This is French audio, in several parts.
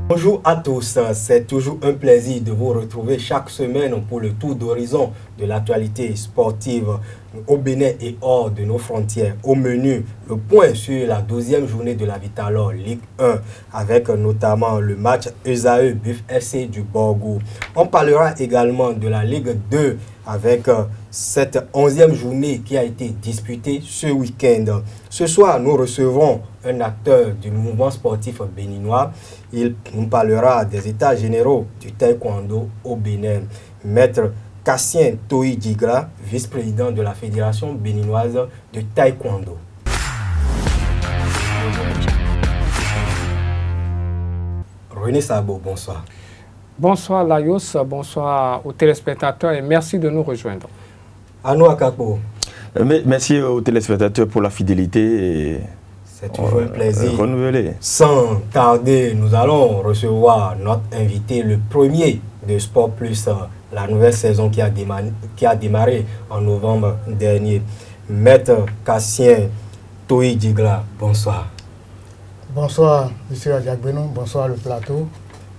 Bonjour à tous, c'est toujours un plaisir de vous retrouver chaque semaine pour le tour d'horizon de l'actualité sportive au Bénin et hors de nos frontières. Au menu, le point sur la 12e journée de la Vitalor Ligue 1 avec notamment le match Esaü Buff FC du Borgou. On parlera également de la Ligue 2 avec cette 11e journée qui a été disputée ce week-end. Ce soir, nous recevrons un acteur du mouvement sportif béninois. Il nous parlera des états généraux du taekwondo au Bénin. Maître Cassien Toï Digra, vice-président de la Fédération béninoise de taekwondo. René Sabo, bonsoir. Bonsoir Laios, bonsoir aux téléspectateurs et merci de nous rejoindre. Anou Akapo. Merci aux téléspectateurs pour la fidélité. Et c'est toujours un plaisir. Renouvelé. Sans tarder, nous allons recevoir notre invité, le premier de Sport Plus, la nouvelle saison qui a démarré en novembre dernier. Maître Cassien Toï Digla, bonsoir. Bonsoir, M. Adjagbeno, bonsoir le plateau,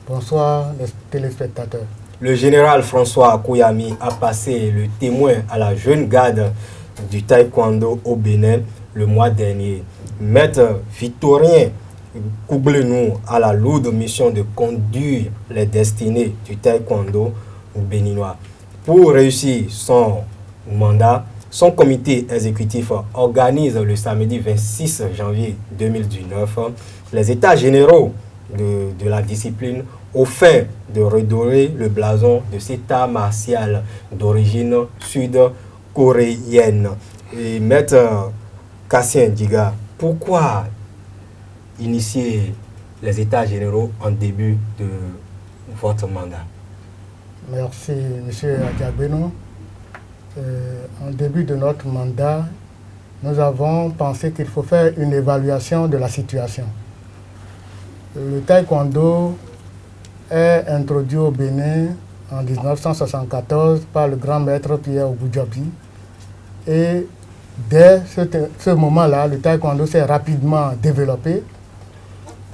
bonsoir les téléspectateurs. Le général François Kouyami a passé le témoin à la jeune garde du taekwondo au Bénin le mois dernier. Maître Victorien Kouglenou a la lourde mission de conduire les destinées du taekwondo béninois. Pour réussir son mandat, son comité exécutif organise le samedi 26 janvier 2019 les états généraux de la discipline au fin de redorer le blason de cet art martial d'origine sud-coréenne. Et Maître Cassien Diga, pourquoi initier les états généraux en début de votre mandat? Merci, M. Adjagbeno. En début de notre mandat, nous avons pensé qu'il faut faire une évaluation de la situation. Le taekwondo est introduit au Bénin en 1974 par le grand maître Pierre Ogoudjobi. Et dès ce moment-là, le taekwondo s'est rapidement développé.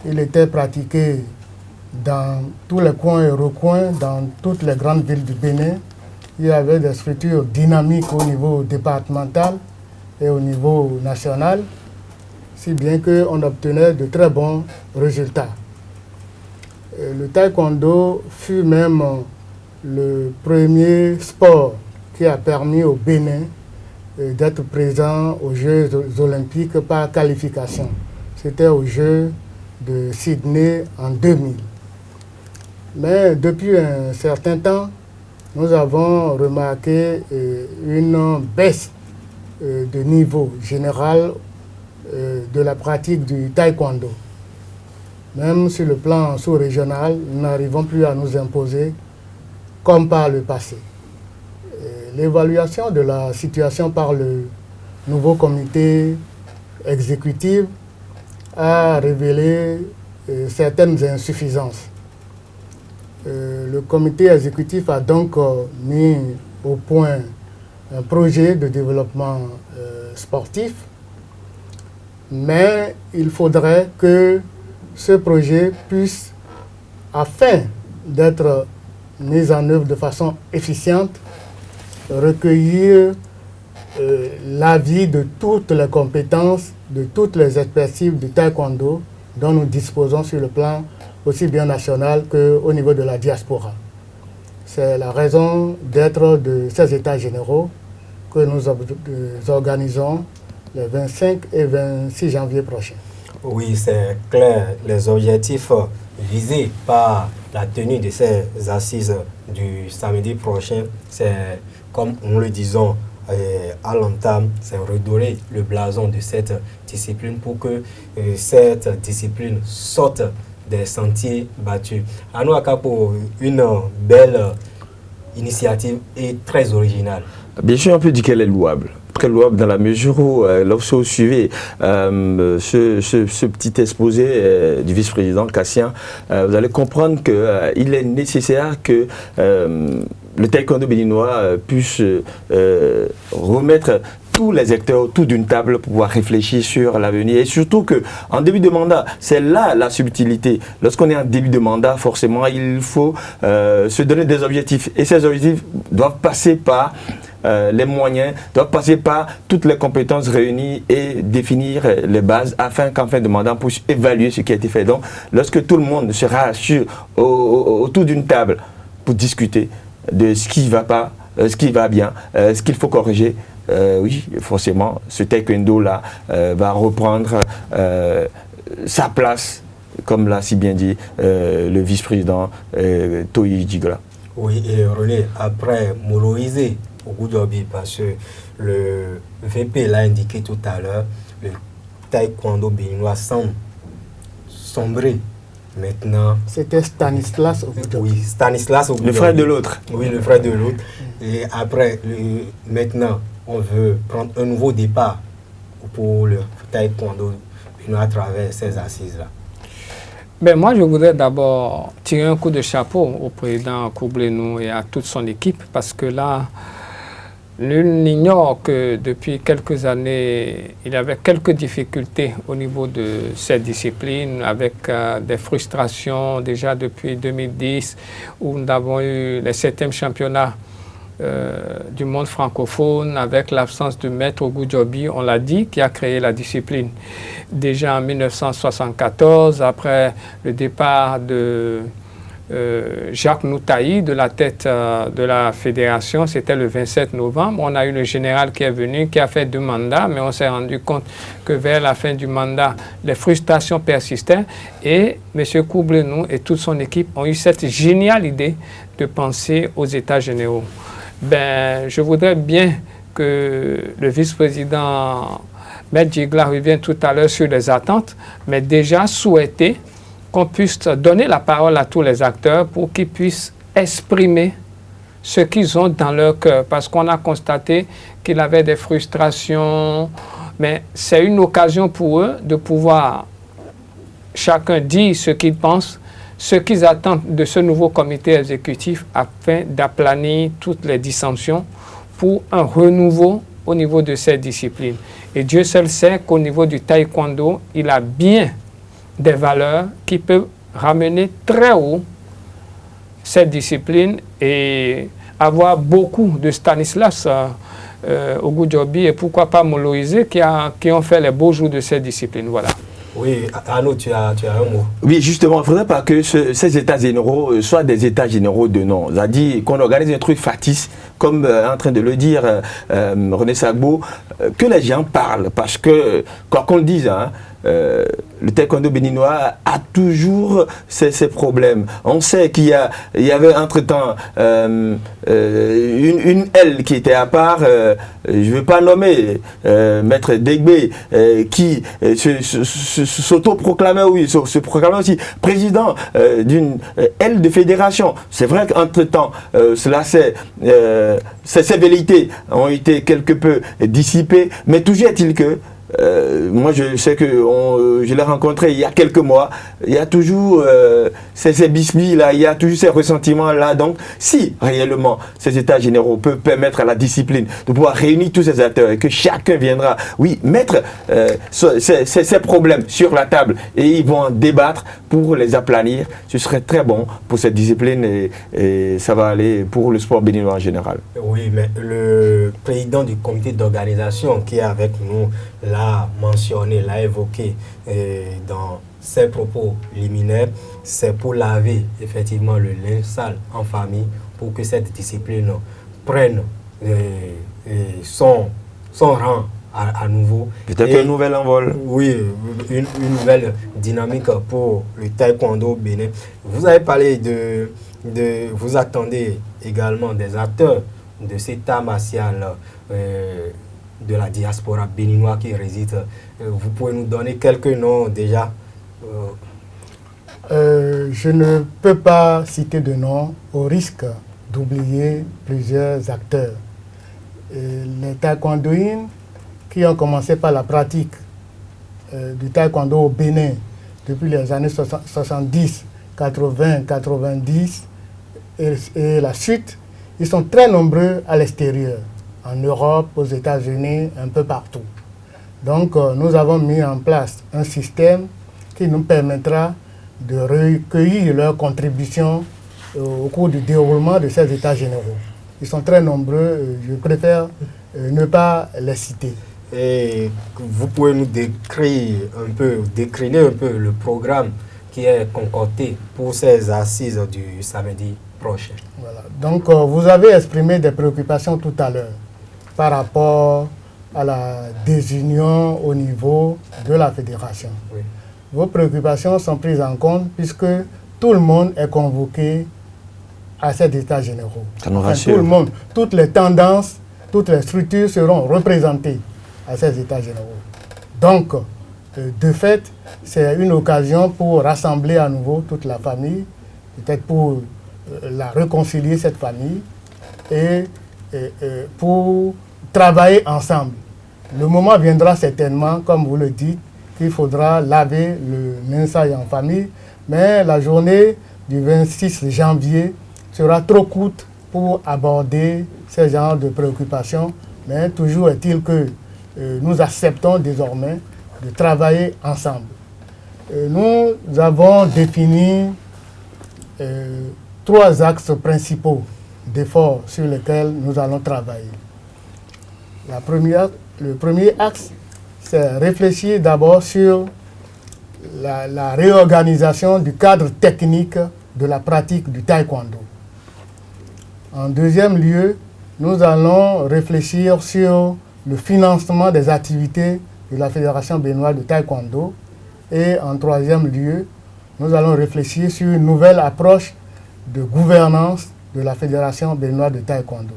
Il était pratiqué dans tous les coins et recoins, dans toutes les grandes villes du Bénin. Il y avait des structures dynamiques au niveau départemental et au niveau national, si bien qu'on obtenait de très bons résultats. Le taekwondo fut même le premier sport qui a permis au Bénin d'être présent aux Jeux olympiques par qualification. C'était aux Jeux de Sydney en 2000. Mais depuis un certain temps, nous avons remarqué une baisse de niveau général de la pratique du taekwondo. Même sur le plan sous-régional, nous n'arrivons plus à nous imposer comme par le passé. L'évaluation de la situation par le nouveau comité exécutif a révélé certaines insuffisances. Le comité exécutif a donc mis au point un projet de développement sportif, mais il faudrait que ce projet puisse, afin d'être mis en œuvre de façon efficiente, recueillir l'avis de toutes les compétences, de toutes les expertises du taekwondo dont nous disposons sur le plan aussi bien national qu'au niveau de la diaspora. C'est la raison d'être de ces états généraux que nous organisons les 25 et 26 janvier prochains. Oui, c'est clair. Les objectifs visés par la tenue de ces assises du samedi prochain, c'est, comme nous le disons à l'entame, c'est redorer le blason de cette discipline pour que cette discipline sorte des sentiers battus. Anou Akapo, une belle initiative et très originale. Bien sûr, on peut dire qu'elle est louable. Très louable dans la mesure où, lorsque vous suivez ce petit exposé du vice-président Cassien, vous allez comprendre qu'il est nécessaire que le taekwondo béninois puisse remettre tous les acteurs autour d'une table pour pouvoir réfléchir sur l'avenir. Et surtout qu'en début de mandat, c'est là la subtilité. Lorsqu'on est en début de mandat, forcément, il faut se donner des objectifs. Et ces objectifs doivent passer par les moyens, doivent passer par toutes les compétences réunies et définir les bases afin qu'en fin de mandat, on puisse évaluer ce qui a été fait. Donc, lorsque tout le monde sera autour d'une table pour discuter de ce qui ne va pas, ce qui va bien, ce qu'il faut corriger, oui, forcément, ce taekwondo-là va reprendre sa place, comme l'a si bien dit le vice-président Toyi Djigla. Oui, et René, après Moloïse Ogunjobi, parce que le VP l'a indiqué tout à l'heure, le taekwondo béninois semble sombrer maintenant. C'était Stanislas Ogunjobi. Oui, Stanislas Ogunjobi. Le frère de l'autre. Oui, le frère de l'autre. Et après, maintenant, on veut prendre un nouveau départ pour le taekwondo béninois à travers ces assises-là. Ben moi, je voudrais d'abord tirer un coup de chapeau au président Koublenou et à toute son équipe, parce que là, nul n'ignore que depuis quelques années, il y avait quelques difficultés au niveau de cette discipline, avec des frustrations déjà depuis 2010, où nous avons eu les 7e championnats du monde francophone, avec l'absence de Maître Ogunjobi, on l'a dit, qui a créé la discipline. Déjà en 1974, après le départ de Jacques Noutaï de la tête de la fédération, c'était le 27 novembre. On a eu le général qui est venu, qui a fait 2 mandats, mais on s'est rendu compte que vers la fin du mandat, les frustrations persistaient et M. Koublenou et toute son équipe ont eu cette géniale idée de penser aux États généraux. Ben, je voudrais bien que le vice-président M. Djigla revienne tout à l'heure sur les attentes, mais déjà souhaiter qu'on puisse donner la parole à tous les acteurs pour qu'ils puissent exprimer ce qu'ils ont dans leur cœur. Parce qu'on a constaté qu'il avait des frustrations, mais c'est une occasion pour eux de pouvoir chacun dire ce qu'il pense, ce qu'ils attendent de ce nouveau comité exécutif afin d'aplanir toutes les dissensions pour un renouveau au niveau de cette discipline. Et Dieu seul sait qu'au niveau du taekwondo, il a bien des valeurs qui peuvent ramener très haut cette discipline et avoir beaucoup de Stanislas Ogunjobi et pourquoi pas Moloïse qui ont fait les beaux jours de cette discipline. Voilà. Oui, Arnaud, tu as un mot. Oui, justement, il ne faudrait pas que ces états généraux soient des états généraux de nom. C'est-à-dire qu'on organise un truc factice, comme en train de le dire René Sagbo, que les gens parlent. Parce que, quoi qu'on le dise, hein, le taekwondo béninois a toujours ses problèmes. On sait qu'il y avait entre-temps une aile qui était à part, je ne veux pas nommer, Maître Degbe, qui s'auto-proclamait, oui, se proclamait aussi président d'une aile de fédération. C'est vrai qu'entre-temps, ces velléités ont été quelque peu dissipées, mais toujours est-il que moi, je sais que je l'ai rencontré il y a quelques mois. Il y a toujours ces bisbilles là, il y a toujours ces ressentiments là. Donc, si réellement ces états généraux peuvent permettre à la discipline de pouvoir réunir tous ces acteurs et que chacun viendra, oui, mettre ces problèmes sur la table et ils vont en débattre pour les aplanir, ce serait très bon pour cette discipline et ça va aller pour le sport béninois en général. Oui, mais le président du comité d'organisation qui est avec nous l'a mentionné, l'a évoqué dans ses propos liminaires, c'est pour laver effectivement le linge sale en famille pour que cette discipline prenne son rang à nouveau. Peut-être un nouvel envol. Oui, une nouvelle dynamique pour le taekwondo bénin. Vous avez parlé vous attendez également des acteurs de cet art martial de la diaspora béninoise qui réside. Vous pouvez nous donner quelques noms déjà? Je ne peux pas citer de noms au risque d'oublier plusieurs acteurs. Les taekwondoïnes qui ont commencé par la pratique du taekwondo au Bénin depuis les années 70, 80, 90 et la suite, ils sont très nombreux à l'extérieur. en Europe, aux États-Unis, un peu partout. Donc, nous avons mis en place un système qui nous permettra de recueillir leurs contributions au cours du déroulement de ces états généraux. Ils sont très nombreux, je préfère ne pas les citer. Et vous pouvez nous décrire un peu, décliner un peu le programme qui est concocté pour ces assises du samedi prochain. Voilà. Donc, vous avez exprimé des préoccupations tout à l'heure par rapport à la désunion au niveau de la fédération. Oui. Vos préoccupations sont prises en compte puisque tout le monde est convoqué à ces états généraux. Ça nous Enfin, rassure. tout le monde, toutes les tendances, toutes les structures seront représentées à ces états généraux. Donc, de fait, c'est une occasion pour rassembler à nouveau toute la famille, peut-être pour la réconcilier, cette famille, et pour travailler ensemble. Le moment viendra certainement, comme vous le dites, qu'il faudra laver le linge en famille, mais la journée du 26 janvier sera trop courte pour aborder ce genre de préoccupations, mais toujours est-il que nous acceptons désormais de travailler ensemble. Nous avons défini 3 axes principaux d'efforts sur lesquels nous allons travailler. Le premier axe, c'est réfléchir d'abord sur la réorganisation du cadre technique de la pratique du taekwondo. En deuxième lieu, nous allons réfléchir sur le financement des activités de la Fédération béninoise de taekwondo. Et en troisième lieu, nous allons réfléchir sur une nouvelle approche de gouvernance de la Fédération béninoise de taekwondo.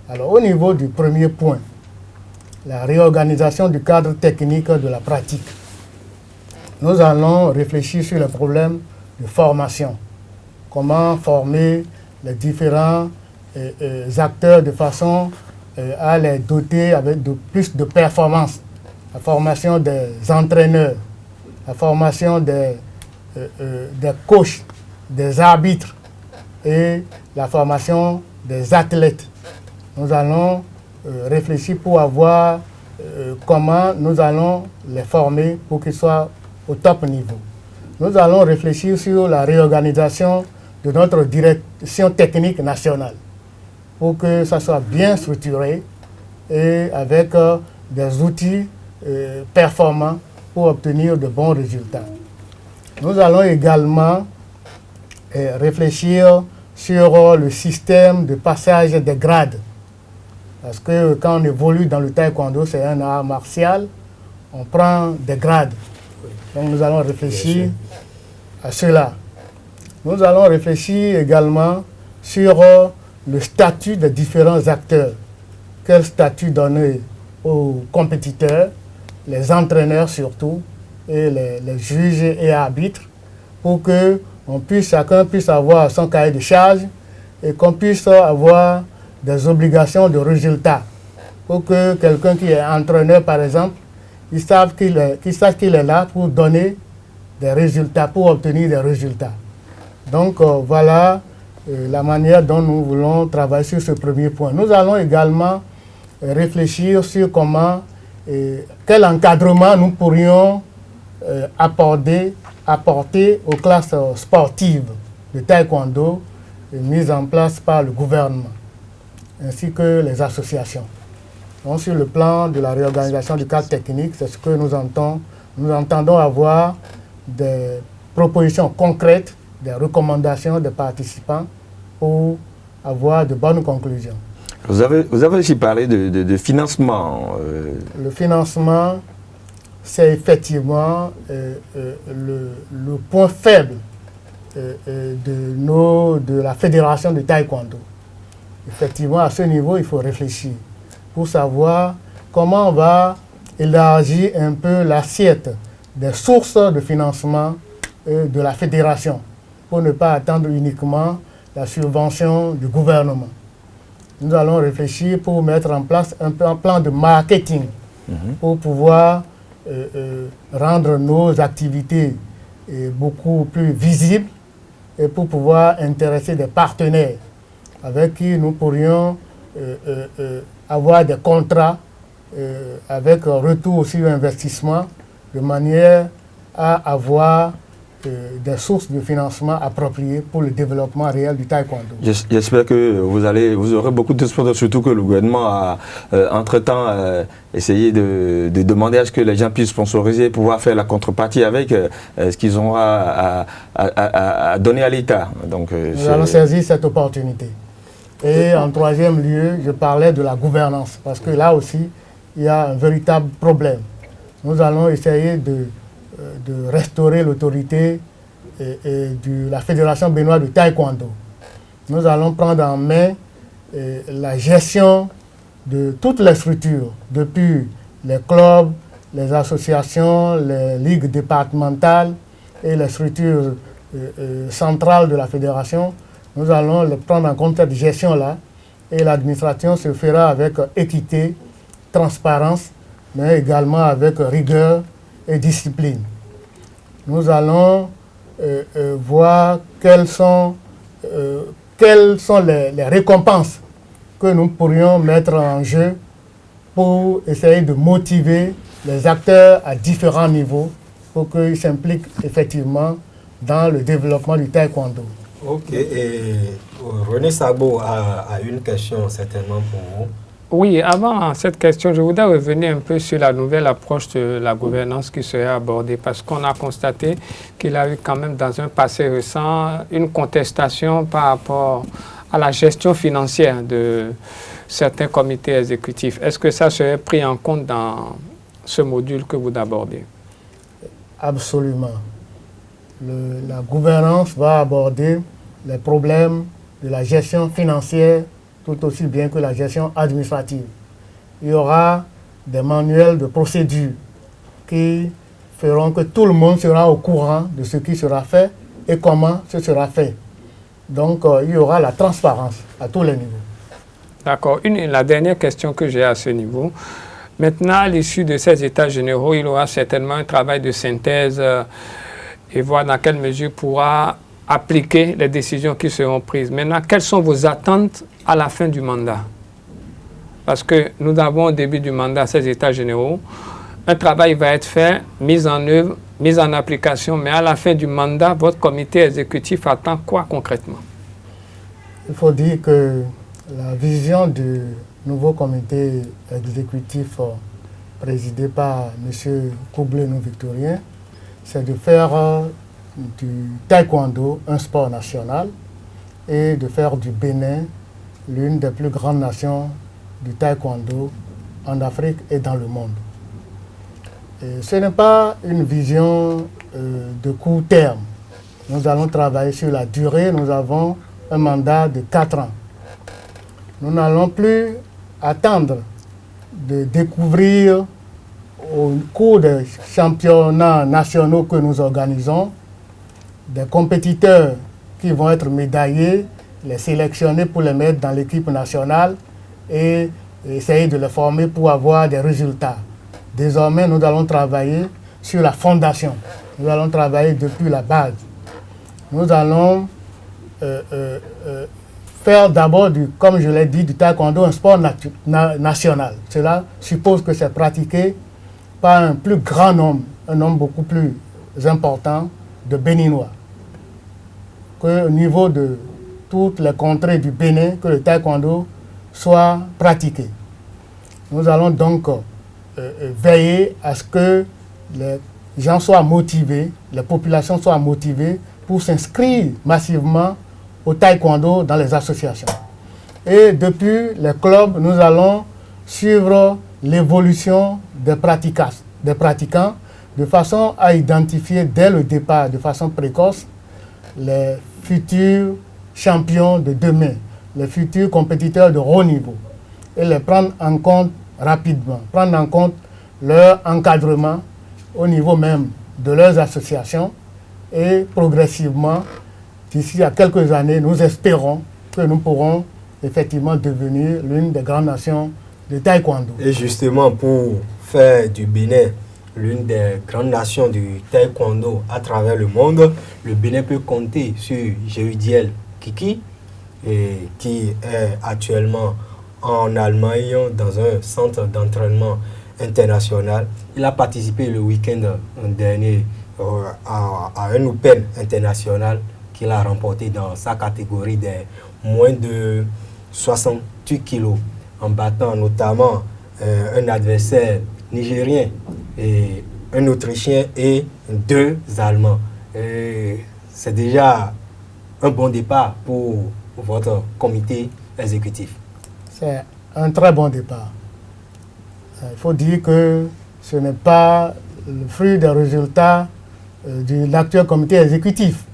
Alors, au niveau du premier point, la réorganisation du cadre technique de la pratique, nous allons réfléchir sur les problèmes de formation. Comment former les différents acteurs de façon à les doter avec plus de performance. La formation des entraîneurs, la formation des coachs, des arbitres et la formation des athlètes. Nous allons réfléchir pour avoir comment nous allons les former pour qu'ils soient au top niveau. Nous allons réfléchir sur la réorganisation de notre direction technique nationale pour que ça soit bien structuré et avec des outils performants pour obtenir de bons résultats. Nous allons également réfléchir sur le système de passage des grades. Parce que quand on évolue dans le taekwondo, c'est un art martial, on prend des grades. Donc nous allons réfléchir à cela. Nous allons réfléchir également sur le statut des différents acteurs. Quel statut donner aux compétiteurs, les entraîneurs surtout, et les juges et arbitres, pour que chacun puisse avoir son cahier de charge et qu'on puisse avoir des obligations de résultats. Pour que quelqu'un qui est entraîneur, par exemple, il sache qu'il est là pour donner des résultats, pour obtenir des résultats. Donc voilà la manière dont nous voulons travailler sur ce premier point. Nous allons également réfléchir sur quel encadrement nous pourrions apporter aux classes sportives de taekwondo mises en place par le gouvernement, ainsi que les associations. Donc, sur le plan de la réorganisation du cadre technique, c'est ce que nous entendons avoir des propositions concrètes, des recommandations des participants pour avoir de bonnes conclusions. Vous avez aussi parlé de financement. Le financement, c'est effectivement le point faible de la fédération de taekwondo. Effectivement, à ce niveau, il faut réfléchir pour savoir comment on va élargir un peu l'assiette des sources de financement de la fédération pour ne pas attendre uniquement la subvention du gouvernement. Nous allons réfléchir pour mettre en place un plan de marketing pour pouvoir rendre nos activités beaucoup plus visibles et pour pouvoir intéresser des partenaires avec qui nous pourrions avoir des contrats avec retour sur investissement, de manière à avoir des sources de financement appropriées pour le développement réel du taekwondo. J'espère que vous aurez beaucoup de sponsors, surtout que le gouvernement a entre-temps essayé de demander à ce que les gens puissent sponsoriser, pouvoir faire la contrepartie avec ce qu'ils ont à donner à l'État. Nous allons saisir cette opportunité. Et en troisième lieu, je parlais de la gouvernance, parce que là aussi, il y a un véritable problème. Nous allons essayer de restaurer l'autorité de la Fédération béninoise de taekwondo. Nous allons prendre en main la gestion de toutes les structures, depuis les clubs, les associations, les ligues départementales et les structures centrales de la fédération. Nous allons prendre en compte cette gestion-là et l'administration se fera avec équité, transparence, mais également avec rigueur et discipline. Nous allons voir quelles sont les récompenses que nous pourrions mettre en jeu pour essayer de motiver les acteurs à différents niveaux pour qu'ils s'impliquent effectivement dans le développement du taekwondo. Ok, et René Sabo a une question certainement pour vous. Oui, avant cette question, je voudrais revenir un peu sur la nouvelle approche de la gouvernance qui serait abordée, parce qu'on a constaté qu'il y a eu quand même dans un passé récent une contestation par rapport à la gestion financière de certains comités exécutifs. Est-ce que ça serait pris en compte dans ce module que vous abordez? Absolument. La gouvernance va aborder les problèmes de la gestion financière tout aussi bien que la gestion administrative. Il y aura des manuels de procédure qui feront que tout le monde sera au courant de ce qui sera fait et comment ce sera fait. Donc, il y aura la transparence à tous les niveaux. D'accord. La dernière question que j'ai à ce niveau. Maintenant, à l'issue de ces états généraux, il y aura certainement un travail de synthèse et voir dans quelle mesure pourra appliquer les décisions qui seront prises. Maintenant, quelles sont vos attentes à la fin du mandat? Parce que nous avons au début du mandat ces états généraux. Un travail va être fait, mis en œuvre, mis en application, mais à la fin du mandat, votre comité exécutif attend quoi concrètement? Il faut dire que la vision du nouveau comité exécutif présidé par M. Koubleno-Victorien, c'est de faire du taekwondo un sport national et de faire du Bénin l'une des plus grandes nations du taekwondo en Afrique et dans le monde. Et ce n'est pas une vision de court terme. Nous allons travailler sur la durée. Nous avons un mandat de 4 ans. Nous n'allons plus attendre de découvrir au cours des championnats nationaux que nous organisons des compétiteurs qui vont être médaillés, les sélectionner pour les mettre dans l'équipe nationale et essayer de les former pour avoir des résultats. Désormais, nous allons travailler sur la fondation. Nous allons travailler depuis la base. Nous allons faire d'abord, comme je l'ai dit, du taekwondo un sport national. Cela suppose que c'est pratiqué par un plus grand nombre, un nombre beaucoup plus important de Béninois. Qu'au niveau de toutes les contrées du Bénin, que le taekwondo soit pratiqué. Nous allons donc veiller à ce que les gens soient motivés, les populations soient motivées pour s'inscrire massivement au taekwondo dans les associations. Et depuis les clubs, nous allons suivre l'évolution des pratiquants de façon à identifier dès le départ, de façon précoce, les futurs champions de demain, les futurs compétiteurs de haut niveau, et les prendre en compte rapidement, prendre en compte leur encadrement au niveau même de leurs associations, et progressivement, d'ici à quelques années, nous espérons que nous pourrons effectivement devenir l'une des grandes nations de taekwondo. Et justement, pour faire du Bénin l'une des grandes nations du taekwondo à travers le monde, le Bénin peut compter sur Jéhudiel Kiki, qui est actuellement en Allemagne dans un centre d'entraînement international. Il a participé le week-end dernier à un Open international qu'il a remporté dans sa catégorie des moins de 68 kilos, en battant notamment un adversaire nigérien, et un Autrichien et 2 Allemands. C'est déjà un bon départ pour votre comité exécutif. C'est un très bon départ. Il faut dire que ce n'est pas le fruit des résultats de l'actuel comité exécutif.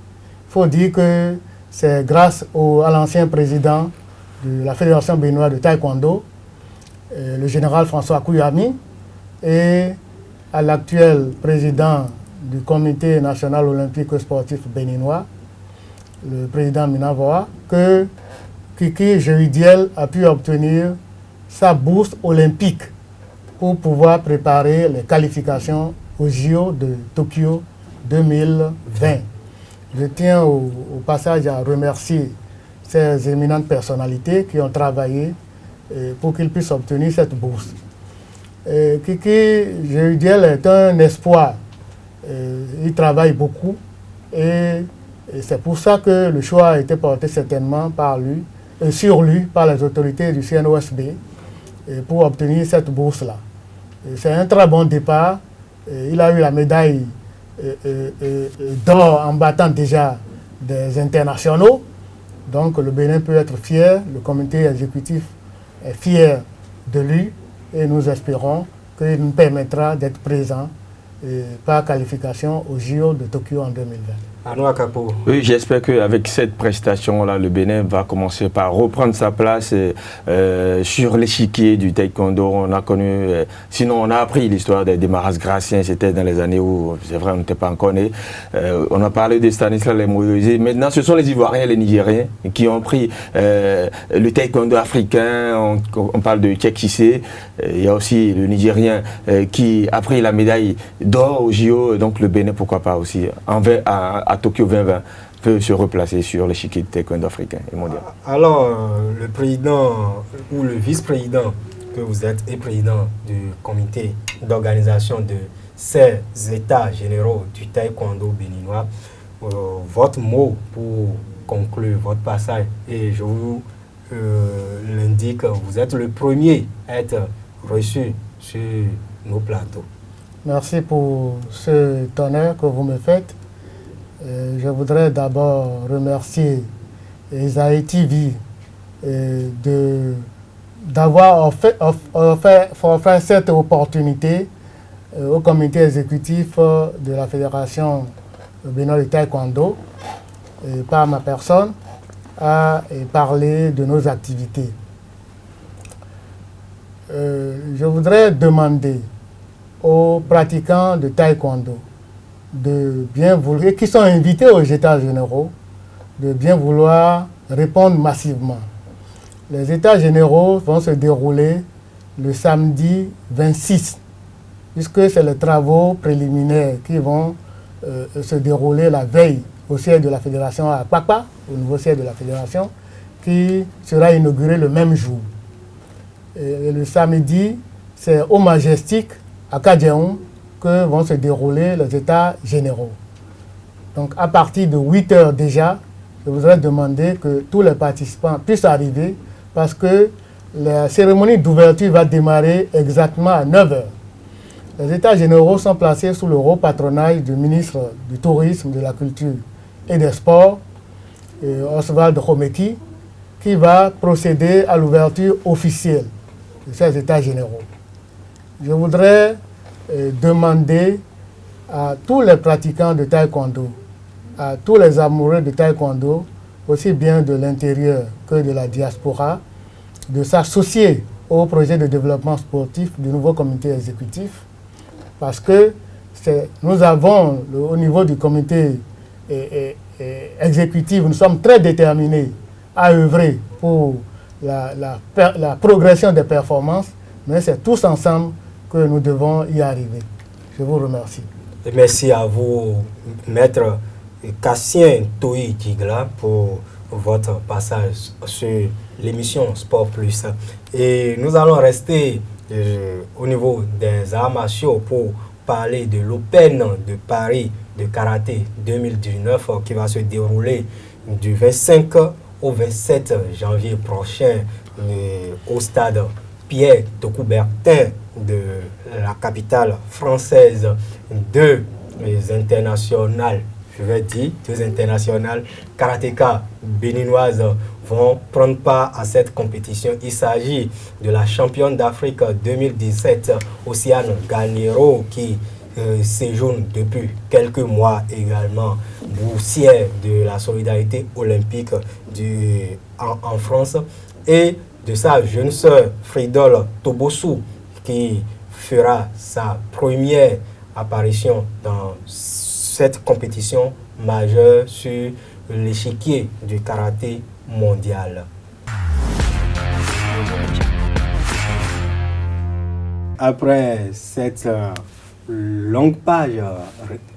Il faut dire que c'est grâce à l'ancien président de la Fédération béninoise de taekwondo, le général François Kouyami, et à l'actuel président du comité national olympique sportif béninois, le président Minavoa, que Kiki Jehudiel a pu obtenir sa bourse olympique pour pouvoir préparer les qualifications aux JO de Tokyo 2020. Je tiens au passage à remercier ces éminentes personnalités qui ont travaillé pour qu'il puisse obtenir cette bourse. Kiki Jehudiel est un espoir. Il travaille beaucoup et c'est pour ça que le choix a été porté certainement sur lui par les autorités du CNOSB pour obtenir cette bourse-là. C'est un très bon départ. Il a eu la médaille d'or en battant déjà des internationaux. Donc le Bénin peut être fier, le comité exécutif est fier de lui et nous espérons qu'il nous permettra d'être présent par qualification au JO de Tokyo en 2020. Arnaud Akapo. Oui, j'espère qu'avec cette prestation-là, le Bénin va commencer par reprendre sa place sur l'échiquier du taekwondo. On a connu, sinon on a appris l'histoire des Maras Graciens, c'était dans les années où, c'est vrai, on n'était pas encore né. On a parlé de Stanislas Lemoyosé. Maintenant, ce sont les Ivoiriens et les Nigériens qui ont pris le taekwondo africain. On parle de Tchèque Cissé. Il y a aussi le Nigérien qui a pris la médaille d'or au JO. Donc le Bénin, pourquoi pas aussi, à Tokyo 2020, peut se replacer sur l'échiquier de taekwondo africain et mondial. Alors, le président ou le vice-président que vous êtes et président du comité d'organisation de ces états généraux du taekwondo béninois, votre mot pour conclure votre passage, et je vous l'indique, vous êtes le premier à être reçu sur nos plateaux. Merci pour cet honneur que vous me faites. Je voudrais d'abord remercier Isaïe TV d'avoir offert cette opportunité au comité exécutif de la Fédération béninoise de taekwondo, par ma personne, à parler de nos activités. Je voudrais demander aux pratiquants de taekwondo de bien vouloir, qui sont invités aux États généraux, de bien vouloir répondre massivement. Les États généraux vont se dérouler le samedi 26, puisque c'est les travaux préliminaires qui vont se dérouler la veille au siège de la Fédération à Kpakpa, au nouveau siège de la Fédération, qui sera inauguré le même jour. Et le samedi, c'est au Majestic, à Kadjaoun, que vont se dérouler les États généraux. Donc à partir de 8 heures déjà, je voudrais demander que tous les participants puissent arriver parce que la cérémonie d'ouverture va démarrer exactement à 9 heures. Les États généraux sont placés sous le haut patronage du ministre du Tourisme, de la Culture et des Sports, Oswald Khomeki, qui va procéder à l'ouverture officielle de ces États généraux. Je voudrais demander à tous les pratiquants de taekwondo, à tous les amoureux de taekwondo, aussi bien de l'intérieur que de la diaspora, de s'associer au projet de développement sportif du nouveau comité exécutif, parce que nous avons, au niveau du comité exécutif, nous sommes très déterminés à œuvrer pour la progression des performances, mais c'est tous ensemble que nous devons y arriver. Je vous remercie. Et merci à vous, maître Cassien Toyi Djigla, pour votre passage sur l'émission Sport Plus. Et nous allons rester au niveau des arts martiaux pour parler de l'Open de Paris de karaté 2019 qui va se dérouler du 25 au 27 janvier prochain au stade Pierre de Coubertin de la capitale française. Deux internationales, je vais dire, deux internationales karatéka béninoises vont prendre part à cette compétition. Il s'agit de la championne d'Afrique 2017, Océane Garnero, qui séjourne depuis quelques mois également, boursière de la solidarité olympique en France, et de sa jeune sœur Fridol Tobosu, qui fera sa première apparition dans cette compétition majeure sur l'échiquier du karaté mondial. Après cette longue page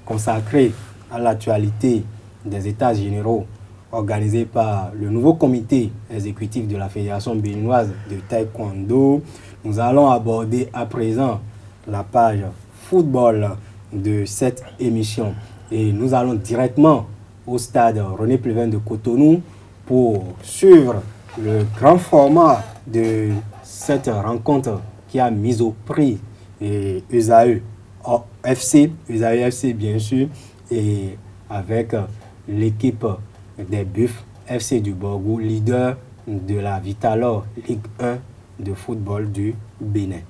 consacrée à l'actualité des États généraux organisée par le nouveau comité exécutif de la Fédération béninoise de taekwondo, nous allons aborder à présent la page football de cette émission. Et nous allons directement au stade René Pleven de Cotonou pour suivre le grand format de cette rencontre qui a mis au prix USAE FC bien sûr, et avec l'équipe des Buffs FC du Borgou, leader de la Vitalor Ligue 1 de football du Bénin.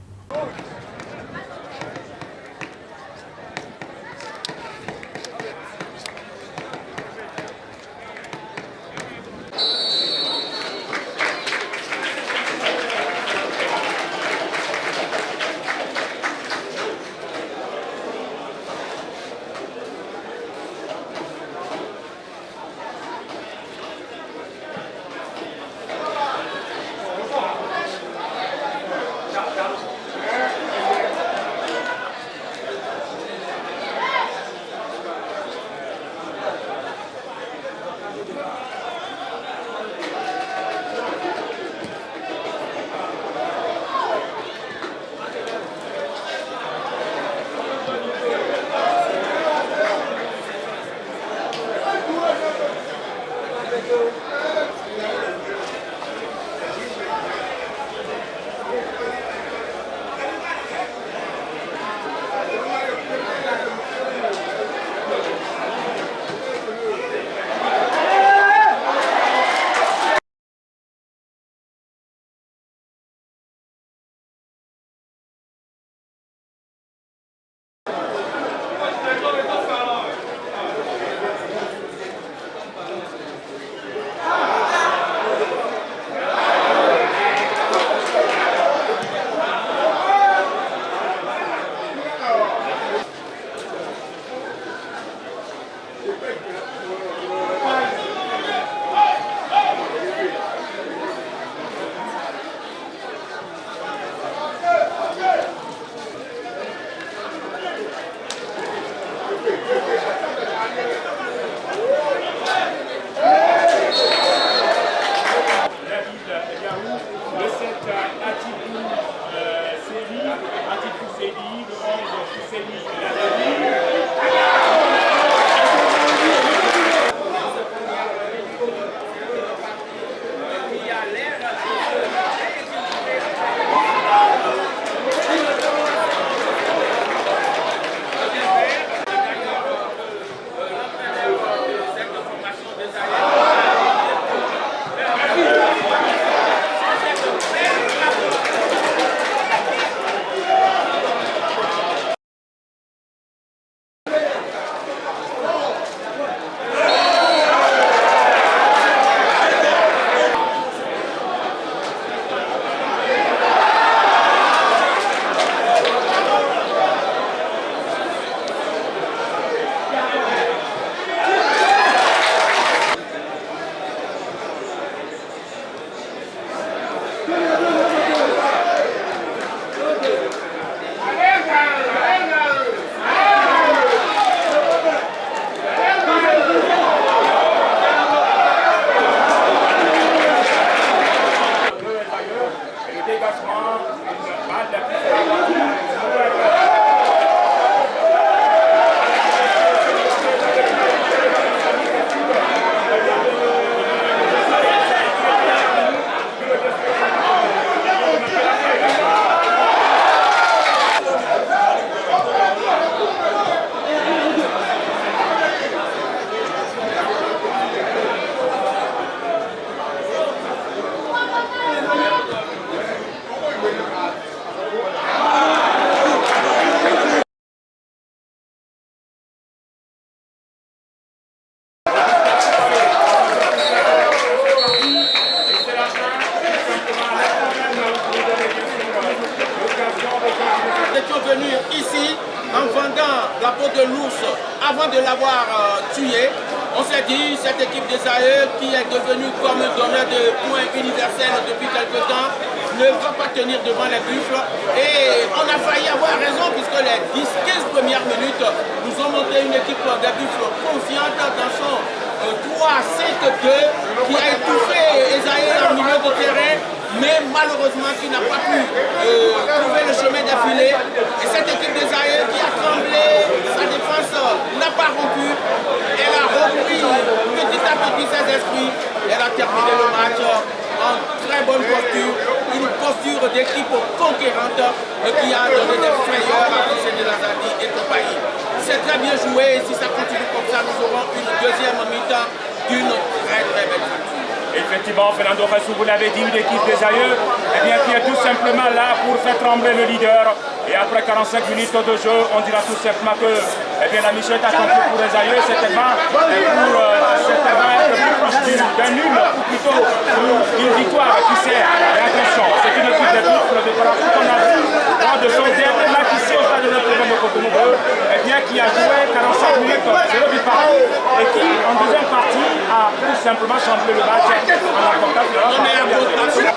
de l'ours avant de l'avoir tué. On s'est dit, cette équipe des AE qui est devenue comme donneur de points universels depuis quelque temps, ne va pas tenir devant les buffles. Et on a failli avoir raison puisque les 10-15 premières minutes nous ont montré une équipe des buffles confiante dans son 3-5-2 qui a étouffé Esaïe en milieu de terrain, mais malheureusement qui n'a pas pu trouver le chemin d'affilée. Et cette équipe des AE qui a tremblé, sa défense n'a pas rompu, elle a repris petit à petit ses esprits, elle a terminé le match en très bonne posture, une posture d'équipe conquérante qui a donné des frayeurs à Hissène Lazadi et compagnie. C'est très bien joué et si ça continue comme ça, nous aurons une deuxième mi-temps d'une très très belle facture. Effectivement, Fernando Fassou, vous l'avez dit, une équipe des AE qui est tout simplement là pour faire trembler le leader. Et après 45 minutes de jeu, on dira tout simplement que la mission est accomplie pour les AE, certainement pour être plus proche d'un nul, ou plutôt une victoire qui sert. Et attention, c'est une équipe des buffles de Parakou qu'on a vu lors de son dernier match ici au stade de notre de Cotonou 2, qui a joué 45 minutes, 0 but partout, et qui, en deuxième partie, a tout simplement changé le match en remportant le match.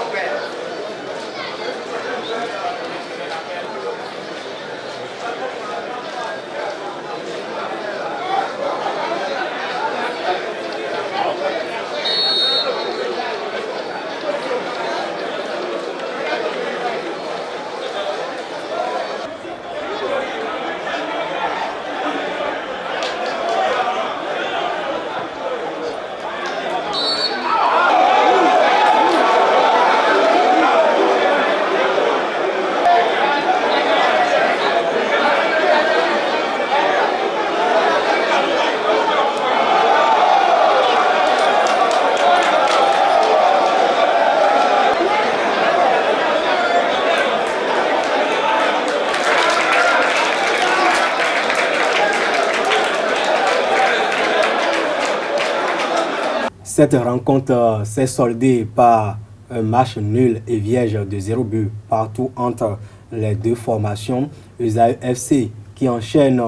Cette rencontre s'est soldée par un match nul et vierge de 0 but partout entre les deux formations. Esaïe FC qui enchaîne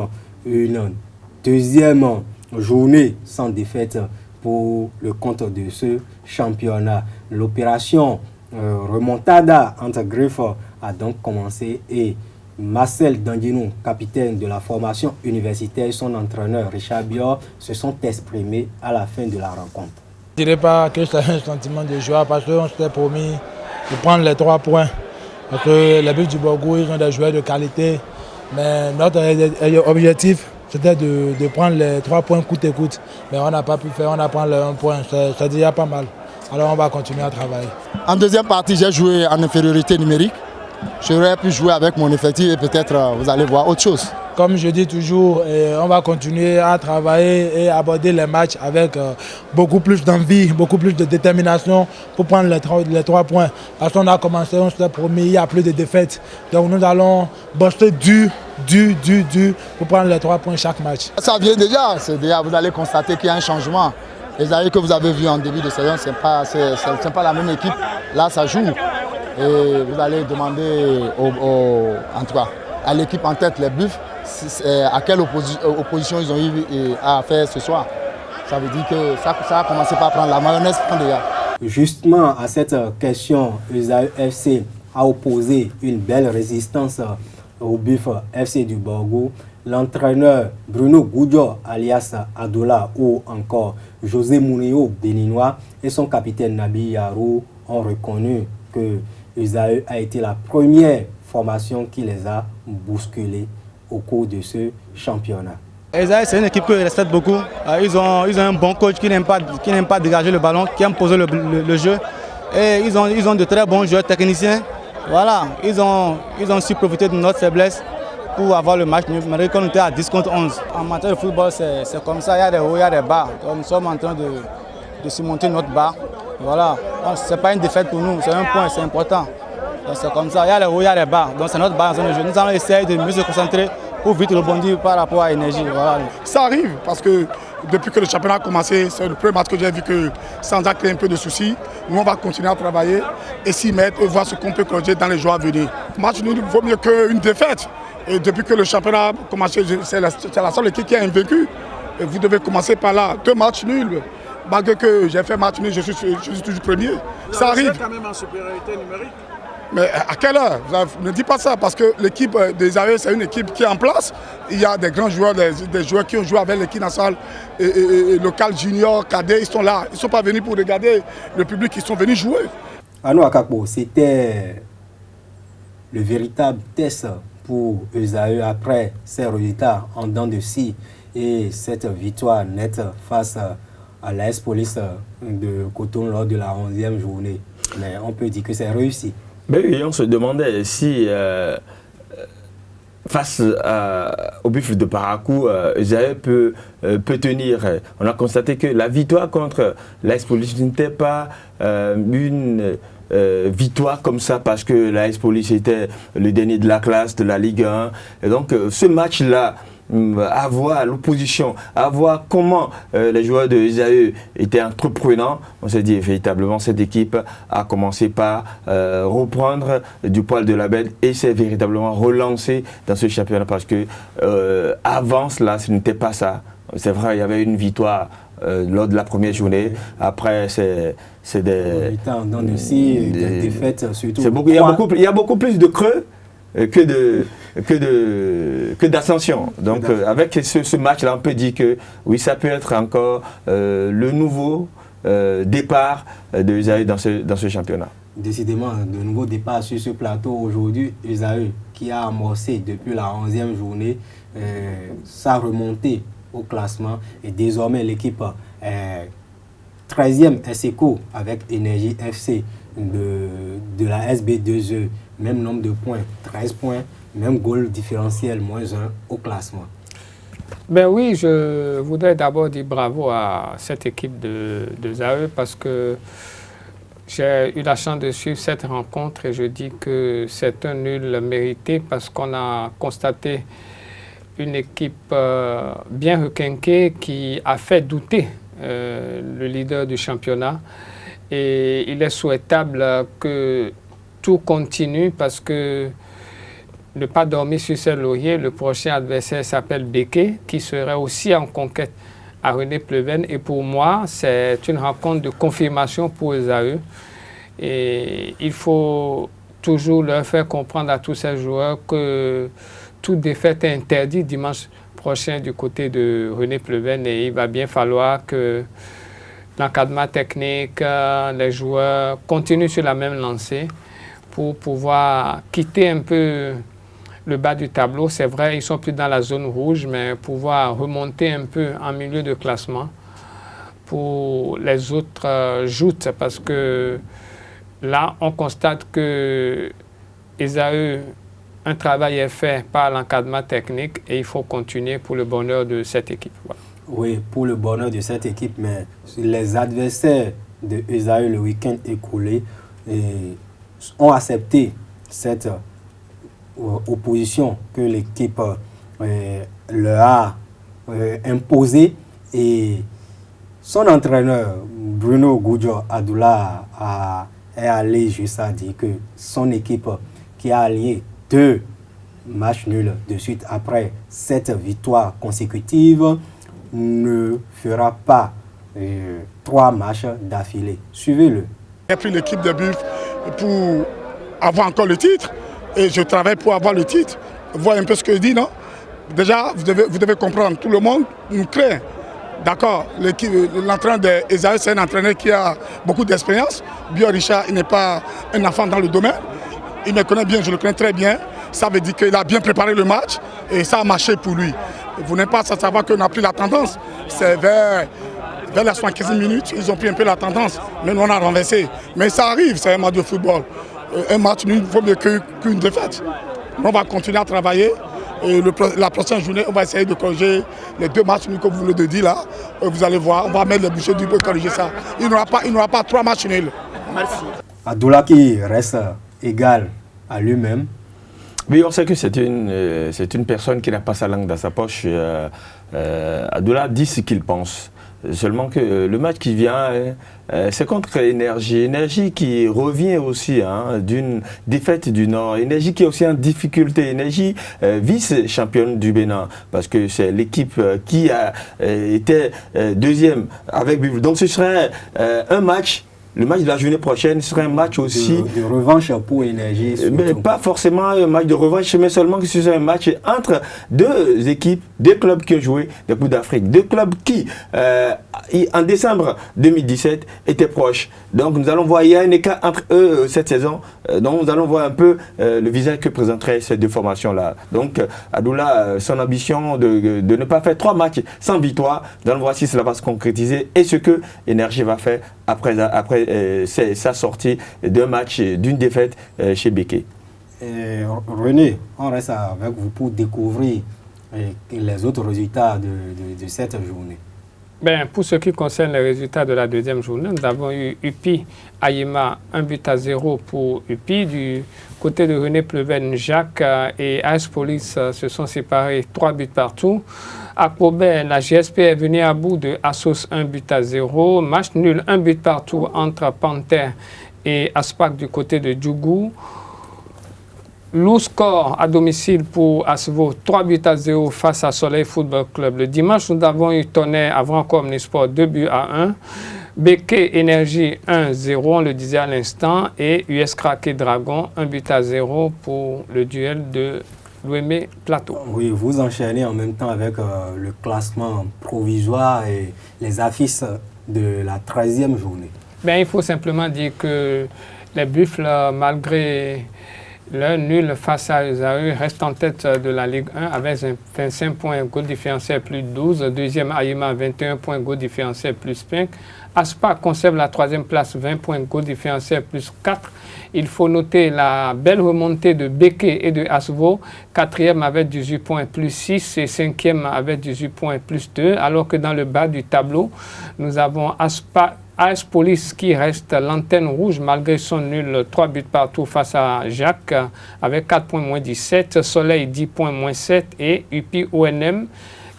une deuxième journée sans défaite pour le compte de ce championnat. L'opération remontada entre Griffes a donc commencé et Marcel Dandinou, capitaine de la formation universitaire, et son entraîneur Richard Bior se sont exprimés à la fin de la rencontre. Je ne dirais pas que c'est un sentiment de joie parce qu'on s'était promis de prendre les 3 points. Parce que les Buffles du Borgou, ils ont des joueurs de qualité. Mais notre objectif, c'était de prendre les 3 points coûte et coûte. Mais on n'a pas pu faire, on a pris le 1 point. C'est déjà pas mal. Alors on va continuer à travailler. En deuxième partie, j'ai joué en infériorité numérique. J'aurais pu jouer avec mon effectif et peut-être vous allez voir autre chose. Comme je dis toujours, on va continuer à travailler et aborder les matchs avec beaucoup plus d'envie, beaucoup plus de détermination pour prendre les 3 points. Parce qu'on a commencé, on s'est promis, il n'y a plus de défaites. Donc nous allons bosser dur pour prendre les 3 points chaque match. Ça vient déjà, vous allez constater qu'il y a un changement. Les années que vous avez vu en début de saison, ce n'est pas la même équipe. Là, ça joue. Et vous allez demander en tout cas, à l'équipe en tête, les Buffles, à quelle opposition ils ont eu à faire ce soir. Ça veut dire que ça a commencé par prendre la mayonnaise déjà. Justement, à cette question, Esaïe FC a opposé une belle résistance au Buffles FC du Borgou. L'entraîneur Bruno Goudjo, alias Adola, ou encore José Mourinho, béninois, et son capitaine Nabi Yarou ont reconnu que Esaïe a été la première formation qui les a bousculés au cours de ce championnat. Esaïe, c'est une équipe que je respecte beaucoup. Ils ont un bon coach qui n'aime pas dégager le ballon, qui aime poser le jeu. Et ils ont de très bons joueurs techniciens. Voilà, ils ont su profiter de notre faiblesse pour avoir le match. Malgré qu'on était à 10 contre 11. En matière de football, c'est comme ça, il y a des hauts, il y a des bas. Donc, nous sommes en train de surmonter notre bas. Voilà, ce n'est pas une défaite pour nous, c'est un point, c'est important. C'est comme ça, il y a les hauts, il y a les bas. Donc c'est notre bas dans le jeu. Nous allons essayer de mieux se concentrer pour vite rebondir par rapport à l'énergie. Voilà. Ça arrive parce que depuis que le championnat a commencé, c'est le premier match que j'ai vu que ça nous a créé un peu de soucis. Nous on va continuer à travailler et s'y mettre et voir ce qu'on peut corriger dans les jours à venir. Match nul vaut mieux qu'une défaite. Et depuis que le championnat a commencé, c'est la seule équipe qui a invaincu. Et vous devez commencer par là. 2 matchs nuls. Malgré que j'ai fait match nul, je suis toujours premier. Ça arrive. Vous êtes quand même en supériorité numérique. Mais à quelle heure? Ne dis pas ça, parce que l'équipe des AE, c'est une équipe qui est en place. Il y a des grands joueurs, des joueurs qui ont joué avec l'équipe nationale et locale, junior, cadet, ils sont là. Ils ne sont pas venus pour regarder le public, ils sont venus jouer. Anou Akakpo, c'était le véritable test pour Esaü après ces résultats en dents de scie et cette victoire nette face à l'AS Police de Cotonou lors de la 11e journée. Mais on peut dire que c'est réussi. Mais oui, on se demandait si, face au buffle de Parakou, Esaü peut tenir. On a constaté que la victoire contre l'AS Police n'était pas une victoire comme ça parce que l'AS Police était le dernier de la classe de la Ligue 1. Et donc ce match-là, à voir l'opposition, à voir comment les joueurs de Esaü étaient entreprenants, on s'est dit véritablement cette équipe a commencé par reprendre du poil de la bête et s'est véritablement relancée dans ce championnat parce que avant cela, ce n'était pas ça. C'est vrai, il y avait une victoire lors de la première journée. Après, c'est des défaites surtout. Il y a beaucoup plus de creux que d'ascension. Donc avec ce match-là, on peut dire que oui, ça peut être encore le nouveau départ de Esaü dans ce championnat. Décidément, de nouveau départ sur ce plateau aujourd'hui. Esaü qui a amorcé depuis la 11e journée sa remontée au classement et désormais l'équipe est 13e SECO avec Énergie FC de la SB2E, même nombre de points, 13 points, même goal différentiel, -1 au classement. Ben oui, je voudrais d'abord dire bravo à cette équipe de Esaü parce que j'ai eu la chance de suivre cette rencontre et je dis que c'est un nul mérité parce qu'on a constaté une équipe bien requinquée qui a fait douter le leader du championnat. Et il est souhaitable que tout continue parce que ne pas dormir sur ses lauriers, le prochain adversaire s'appelle Béké, qui serait aussi en conquête à René Pleven. Et pour moi, c'est une rencontre de confirmation pour Esaü. Et il faut toujours leur faire comprendre à tous ces joueurs que toute défaite est interdite dimanche prochain du côté de René Pleven et il va bien falloir que l'encadrement technique, les joueurs continuent sur la même lancée pour pouvoir quitter un peu le bas du tableau. C'est vrai, ils sont plus dans la zone rouge, mais pouvoir remonter un peu en milieu de classement pour les autres joutes parce que là, on constate que Esaü, un travail est fait par l'encadrement technique et il faut continuer pour le bonheur de cette équipe. Voilà. Oui, pour le bonheur de cette équipe, mais les adversaires de Esaü le week-end écoulé ont accepté cette opposition que l'équipe leur a imposée et son entraîneur Bruno Goudio Adoula est allé jusqu'à dire que son équipe qui a allié 2 matchs nuls de suite après 7 victoires consécutives ne fera pas 3 matchs d'affilée. Suivez-le. J'ai pris l'équipe de Buff pour avoir encore le titre et je travaille pour avoir le titre. Voyez un peu ce que je dis, non? Déjà, vous devez comprendre, tout le monde nous craint. D'accord, l'entraîneur d'Esaü, c'est un entraîneur qui a beaucoup d'expérience. Bio Richard, il n'est pas un enfant dans le domaine. Il me connaît bien, je le connais très bien. Ça veut dire qu'il a bien préparé le match et ça a marché pour lui. Vous n'êtes pas à savoir qu'on a pris la tendance. C'est vers la 75e minute, ils ont pris un peu la tendance. Mais nous, on a renversé. Mais ça arrive, c'est un match de football. Un match nul vaut mieux qu'une défaite. On va continuer à travailler. Et la prochaine journée, on va essayer de corriger les 2 matchs nuls, comme vous le dites là. Vous allez voir, on va mettre les bouchées du pour corriger ça. Il n'y aura pas 3 matchs nuls. Merci. Adoula qui reste égal à lui-même. Oui, on sait que c'est une personne qui n'a pas sa langue dans sa poche. Adoula dit ce qu'il pense. Seulement que le match qui vient, c'est contre Énergie. Énergie qui revient aussi d'une défaite du Nord. Énergie qui est aussi en difficulté. Énergie vice-championne du Bénin. Parce que c'est l'équipe qui a été deuxième avec Buffalo. Donc ce serait un match. Le match de la journée prochaine serait un match aussi... De revanche pour Énergie. Mais pas forcément un match de revanche, mais seulement que ce serait un match entre deux équipes, deux clubs qui ont joué des Coupes d'Afrique. Deux clubs qui, en décembre 2017, étaient proches. Donc nous allons voir, il y a un écart entre eux cette saison. Donc nous allons voir un peu le visage que présenteraient ces deux formations-là. Donc Adoula, son ambition de ne pas faire 3 matchs sans victoire, nous allons voir si cela va se concrétiser et ce que Énergie va faire après sa sortie d'un match, d'une défaite chez Béké. René, on reste avec vous pour découvrir les autres résultats de cette journée. Pour ce qui concerne les résultats de la deuxième journée, nous avons eu UPI Ayema 1-0 pour UPI. Du côté de René Pleven-Jacques et AS Police se sont séparés 3 buts partout. À Cobert, la GSP est venue à bout de Assos 1-0. Match nul 1 but partout entre Panther et Aspac du côté de Djougou. Lourd score à domicile pour Asvo, 3-0 face à Soleil Football Club. Le dimanche, nous avons eu Tonnerre avant comme Sport 2-1. Béké Énergie 1-0, on le disait à l'instant. Et US Craqué Dragon 1-0 pour le duel de Louémé Plateau. Oui, vous enchaînez en même temps avec le classement provisoire et les affiches de la 13e journée. Il faut simplement dire que les Buffles, malgré le nul face à Esaü, reste en tête de la Ligue 1 avec 25 points, goal différentiel plus 12. Deuxième, Ayema, 21 points, goal différentiel plus 5. Aspa conserve la 3e place, 20 points, goal différentiel plus 4. Il faut noter la belle remontée de Béké et de Asvo, 4e avec 18 points plus 6 et 5e avec 18 points plus 2. Alors que dans le bas du tableau, nous avons AS Police qui reste l'antenne rouge malgré son nul 3 buts partout face à Jacques avec 4 points moins 17, Soleil 10 points moins 7 et UPI ONM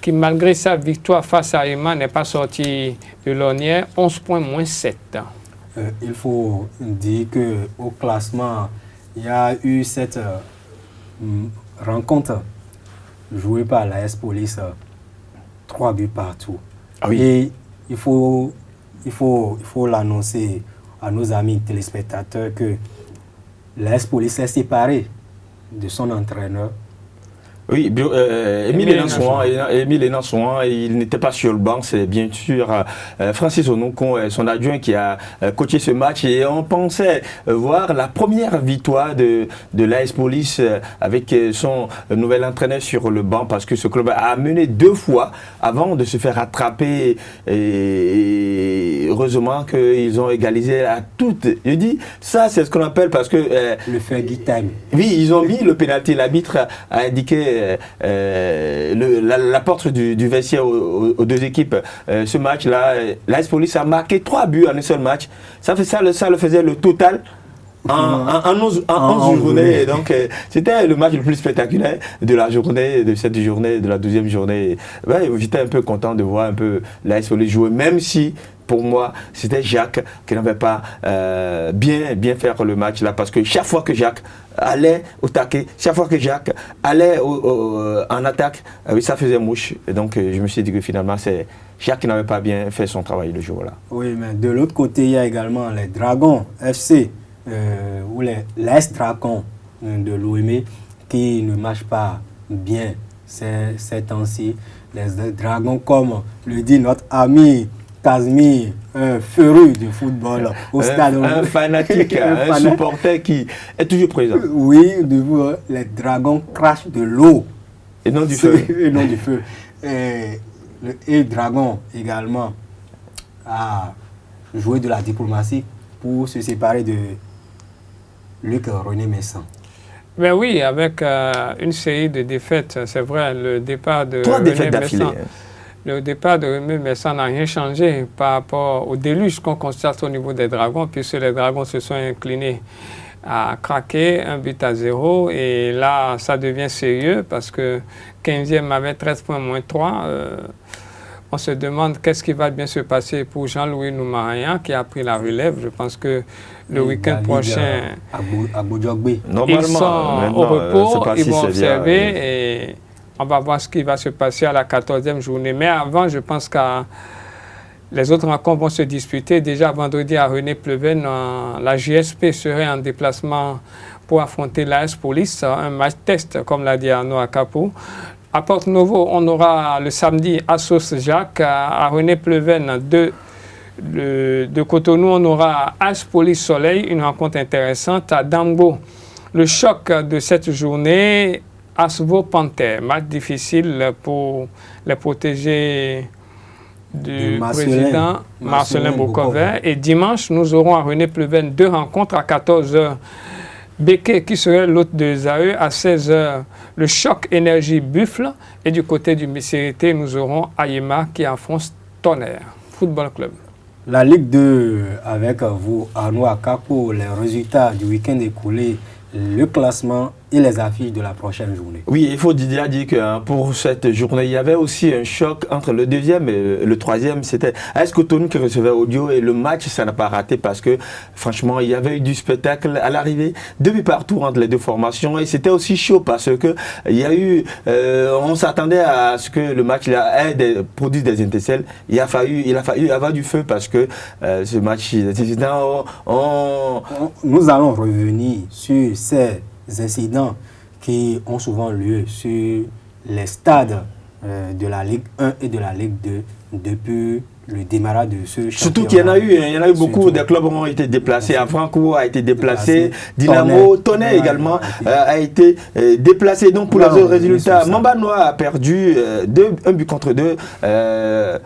qui malgré sa victoire face à Emma n'est pas sorti de l'ornière, 11 points moins 7. Il faut dire qu'au classement, il y a eu cette rencontre jouée par l'AS Police, 3 buts partout. Ah oui. Et il faut l'annoncer à nos amis téléspectateurs que l'AS Police est séparée de son entraîneur. Oui, Émile Enansouan, il n'était pas sur le banc, c'est bien sûr Francis Onokon, son adjoint qui a coaché ce match et on pensait voir la première victoire de l'AS Police avec son nouvel entraîneur sur le banc parce que ce club a mené 2 fois avant de se faire rattraper et heureusement qu'ils ont égalisé à toutes. Je dis, ça c'est ce qu'on appelle parce que... le Fergie time. Oui, ils ont mis le pénalty, l'arbitre a indiqué la porte du vestiaire aux deux équipes. Ce match-là, l'AS Police a marqué 3 buts en un seul match. Ça le faisait le total en 11 journées. Donc, c'était le match le plus spectaculaire de la journée, de cette journée, de la 12e journée. J'étais un peu content de voir un peu l'AS Police jouer, même si pour moi, c'était Jacques qui n'avait pas bien faire le match là, parce que chaque fois que Jacques allait au taquet, chaque fois que Jacques allait en attaque, ça faisait mouche. Et donc, je me suis dit que finalement, c'est Jacques qui n'avait pas bien fait son travail le jour-là. Oui, mais de l'autre côté, il y a également les Dragons FC, ou les Dragons de l'OME qui ne marchent pas bien ces temps-ci. Les Dragons, comme le dit notre ami Casimir, un féru du football au stade. Un fanatique, un supporter qui est toujours présent. Oui, les Dragons crachent de l'eau. Et non du feu. Et non du feu. Et Dragon également a joué de la diplomatie pour se séparer de Luc René Messan. Ben oui, avec une série de défaites, c'est vrai, le départ de 3 René défaites d'affilée. Messan. Le départ de René Messan n'a rien changé par rapport au déluge qu'on constate au niveau des Dragons, puisque les Dragons se sont inclinés à craquer 1-0. Et là, ça devient sérieux parce que 15e avait 13 points moins 3. on se demande qu'est-ce qui va bien se passer pour Jean-Louis Noumarian qui a pris la relève. Je pense que le week-end prochain, ils sont au repos, ils vont observer et on va voir ce qui va se passer à la 14e journée. Mais avant, je pense que les autres rencontres vont se disputer. Déjà vendredi à René-Pleven, la JSP serait en déplacement pour affronter l'AS Police, un match test, comme l'a dit Arnaud Akapo. À Porto Novo, on aura le samedi Assos Jacques. À René-Pleven, de Cotonou, on aura AS Police Soleil, une rencontre intéressante. À Dambo, le choc de cette journée, Asvo Panther, match difficile pour les protégés du président Marcelin Bokover. Et dimanche, nous aurons à René-Pleven 2 rencontres à 14h. Béquet, qui serait l'hôte de Zaïre, à 16h, le choc énergie Buffle. Et du côté du Missirité, nous aurons Ayema qui affronte Tonnerre Football Club. La Ligue 2, avec vous, Arnaud Akapo, les résultats du week-end écoulé, le classement et les affiches de la prochaine journée. Oui, il faut dire que pour cette journée, il y avait aussi un choc entre le deuxième et le troisième. C'était AS Cotonou qui recevait Audio et le match, ça n'a pas raté parce que franchement, il y avait eu du spectacle à l'arrivée. 2 buts partout entre les deux formations et c'était aussi chaud parce que il y a eu, on s'attendait à ce que le match produise des étincelles. Il a fallu avoir du feu parce que ce match, nous allons revenir sur ces incidents qui ont souvent lieu sur les stades de la Ligue 1 et de la Ligue 2 depuis le démarrage de ce championnat. Surtout qu'il y en a eu, beaucoup. Des clubs ont été déplacés. Franco a été déplacé. Dynamo, Tonnerre également a été déplacé. Donc pour les autres résultats, Mamba Noir a perdu 1 but contre 2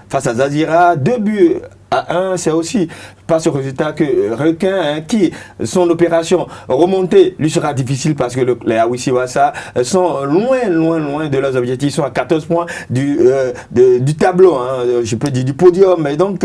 face à Zazira. 2 buts à 1, c'est aussi par ce résultat que Requin, qui son opération remontée lui sera difficile parce que les Awisiwasa sont loin de leurs objectifs. Ils sont à 14 points du tableau, je peux dire du podium. Et donc,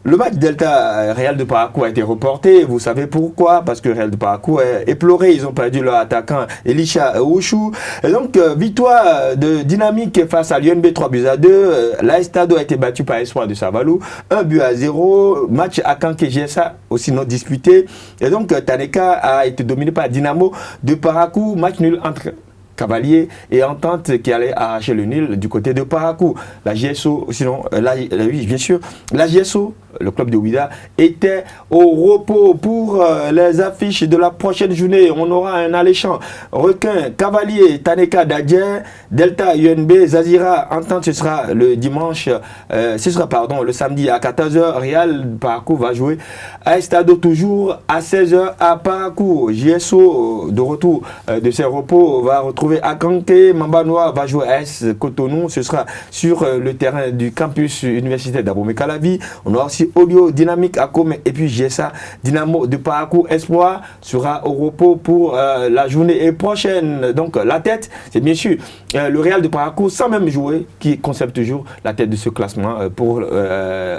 le match Delta Real de Parakou a été reporté. Vous savez pourquoi? Parce que Real de Parakou est éploré. Ils ont perdu leur attaquant Elisha Ouchou. Et donc, victoire de Dynamique face à l'UNB 3-2. L'Aestado a été battu par Espoir de Savalou. 1-0. Match à Kanké GSA, aussi non disputé. Et donc, Taneka a été dominé par Dynamo de Parakou. Match nul entre Cavalier et Entente qui allait arracher le nul du côté de Parakou. La GSO, sinon, oui, bien sûr, la GSO, le club de Ouida, était au repos pour les affiches de la prochaine journée. On aura un alléchant. Requin, Cavalier, Taneka, Dadien, Delta, UNB, Zazira, Entente, ce sera le dimanche, le samedi à 14h. Real Parakou va jouer à Estado toujours à 16h à Parakou. GSO, de retour de ses repos, va retrouver Akanké. Mamba Noir va jouer à AS Cotonou. Ce sera sur le terrain du campus universitaire d'Abomey-Calavi. On aura aussi Audio, Dynamique, Akome et puis GSA. Dynamo de Parakou Espoir sera au repos pour la journée prochaine. Donc la tête, c'est bien sûr le Real de Parakou, sans même jouer, qui conserve toujours la tête de ce classement pour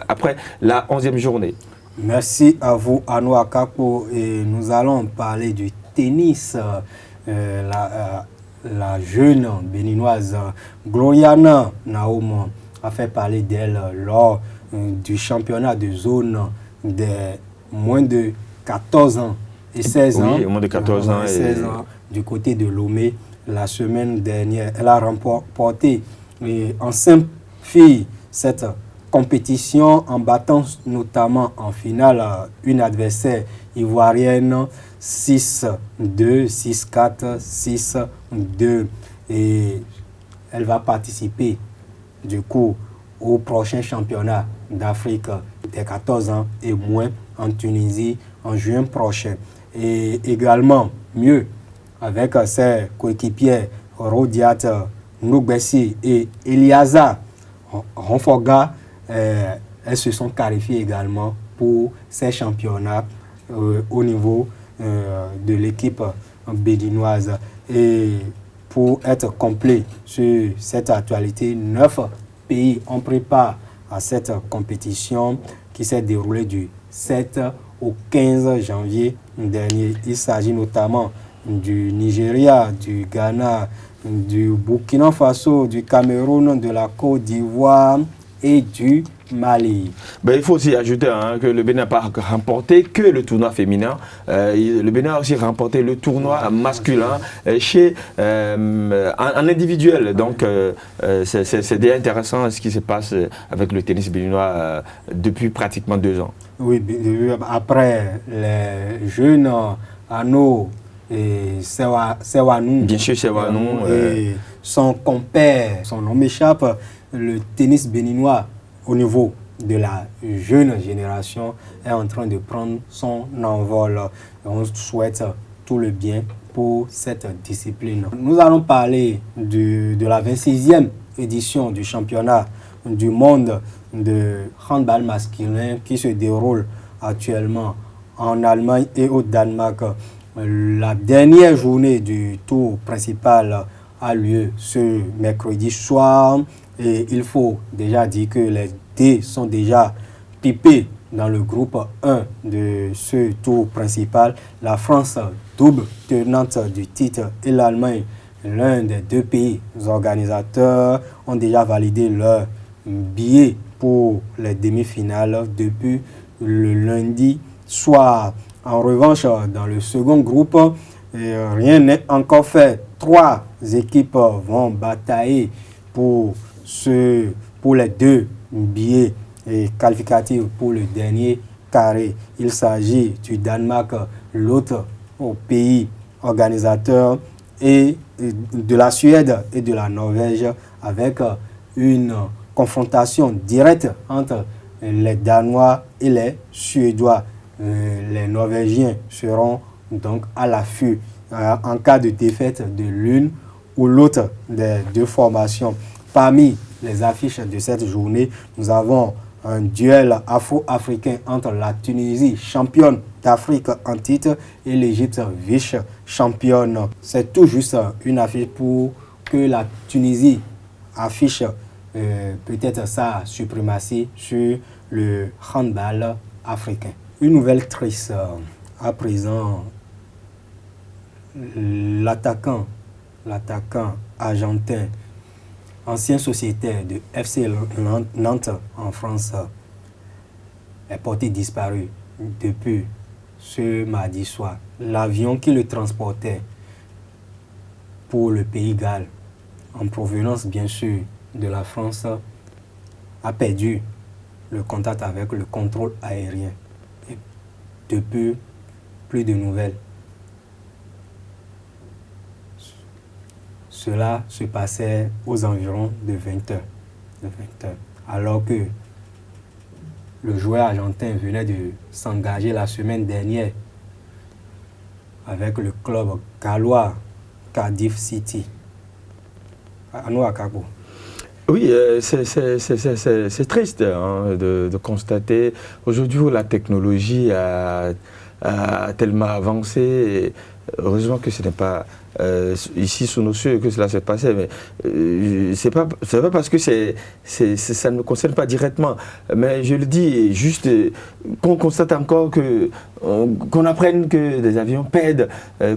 après la 11e journée. Merci à vous, Arnaud Akapo. Et nous allons parler du tennis. La jeune béninoise Gloriana Naum a fait parler d'elle lors du championnat de zone des moins de 14 ans et 16 ans. Oui, moins de 14 ans. Et 16 ans du côté de Lomé. La semaine dernière, elle a remporté en simple fille cette compétition en battant notamment en finale une adversaire ivoirienne 6-2, 6-4, 6-2. Et elle va participer du coup au prochain championnat d'Afrique des 14 ans et moins en Tunisie en juin prochain. Et également, mieux, avec ses coéquipiers Rodiat Nougbessi et Eliaza Ronfoga, elles se sont qualifiées également pour ces championnats au niveau de l'équipe béninoise. Et pour être complet sur cette actualité, 9 pays ont pris part à cette compétition qui s'est déroulée du 7 au 15 janvier dernier. Il s'agit notamment du Nigeria, du Ghana, du Burkina Faso, du Cameroun, de la Côte d'Ivoire, et du Mali. Ben, il faut aussi ajouter que le Bénin n'a pas remporté que le tournoi féminin. Le Bénin a aussi remporté le tournoi masculin en individuel. Donc c'est déjà intéressant ce qui se passe avec le tennis béninois depuis pratiquement 2 ans. Oui, après les jeunes Ano et Sewanou. Bien sûr, Sewanou. Et son compère, son nom m'échappe, le tennis béninois au niveau de la jeune génération est en train de prendre son envol. On souhaite tout le bien pour cette discipline. Nous allons parler de la 26e édition du championnat du monde de handball masculin qui se déroule actuellement en Allemagne et au Danemark. La dernière journée du tour principal a lieu ce mercredi soir et il faut déjà dire que les dés sont déjà pipés dans le groupe 1 de ce tour principal. La France, double tenante du titre, et l'Allemagne, l'un des 2 pays organisateurs, ont déjà validé leur billet pour les demi-finales depuis le lundi soir. En revanche, dans le second groupe, rien n'est encore fait. 3 équipes vont batailler pour les 2 billets qualificatifs pour le dernier carré. Il s'agit du Danemark, l'autre pays organisateur, et de la Suède et de la Norvège, avec une confrontation directe entre les Danois et les Suédois. Les Norvégiens seront donc à l'affût en cas de défaite de l'une ou l'autre des 2 formations. Parmi les affiches de cette journée, nous avons un duel afro-africain entre la Tunisie, championne d'Afrique en titre, et l'Égypte, vice-championne. C'est tout juste une affiche pour que la Tunisie affiche peut-être sa suprématie sur le handball africain. Une nouvelle triste à présent, l'attaquant argentin, ancien sociétaire de FC Nantes en France, est porté disparu depuis ce mardi soir. L'avion qui le transportait pour le pays Galles, en provenance bien sûr de la France, a perdu le contact avec le contrôle aérien. Et depuis, plus de nouvelles. Cela se passait aux environs de 20 heures. Alors que le joueur argentin venait de s'engager la semaine dernière avec le club gallois Cardiff City. Akabo. Oui, c'est triste de constater aujourd'hui où la technologie a tellement avancé. Et heureusement que ce n'est pas ici sous nos cieux que cela s'est passé, mais c'est pas parce que ça ne me concerne pas directement, mais je le dis juste qu'on constate encore qu'on apprenne que des avions perdent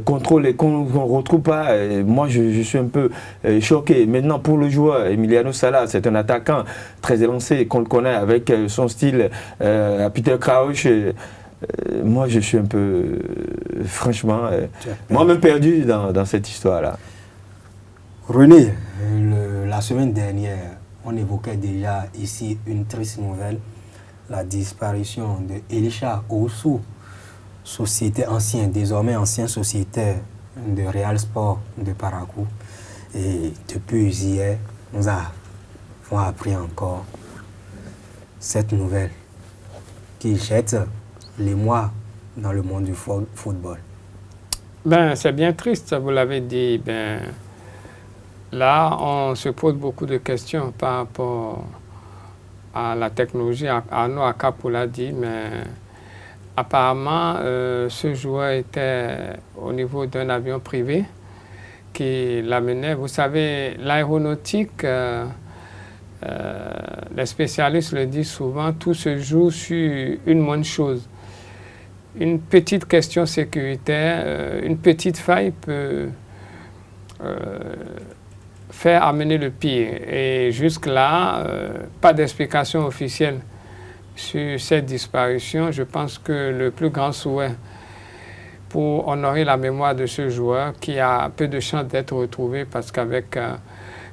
contrôle et qu'on ne retrouve pas. Moi je suis un peu choqué. Maintenant pour le joueur Emiliano Sala, c'est un attaquant très élancé qu'on le connaît avec son style à Peter Crouch. Moi, je suis un peu, franchement, moi-même perdu dans cette histoire-là. René, la semaine dernière, on évoquait déjà ici une triste nouvelle, la disparition de Elisha Owusu, désormais ancien sociétaire de Real Sport de Parakou. Et depuis hier, nous avons appris encore cette nouvelle qui jette l'émoi dans le monde du football. Ben, c'est bien triste, vous l'avez dit. Ben, là, on se pose beaucoup de questions par rapport à la technologie. Arnaud Akapo l'a dit, mais apparemment, ce joueur était au niveau d'un avion privé qui l'amenait. Vous savez, l'aéronautique, les spécialistes le disent souvent, tout se joue sur une bonne chose. Une petite question sécuritaire, une petite faille peut faire amener le pire. Et jusque-là, pas d'explication officielle sur cette disparition. Je pense que le plus grand souhait pour honorer la mémoire de ce joueur qui a peu de chances d'être retrouvé parce qu'avec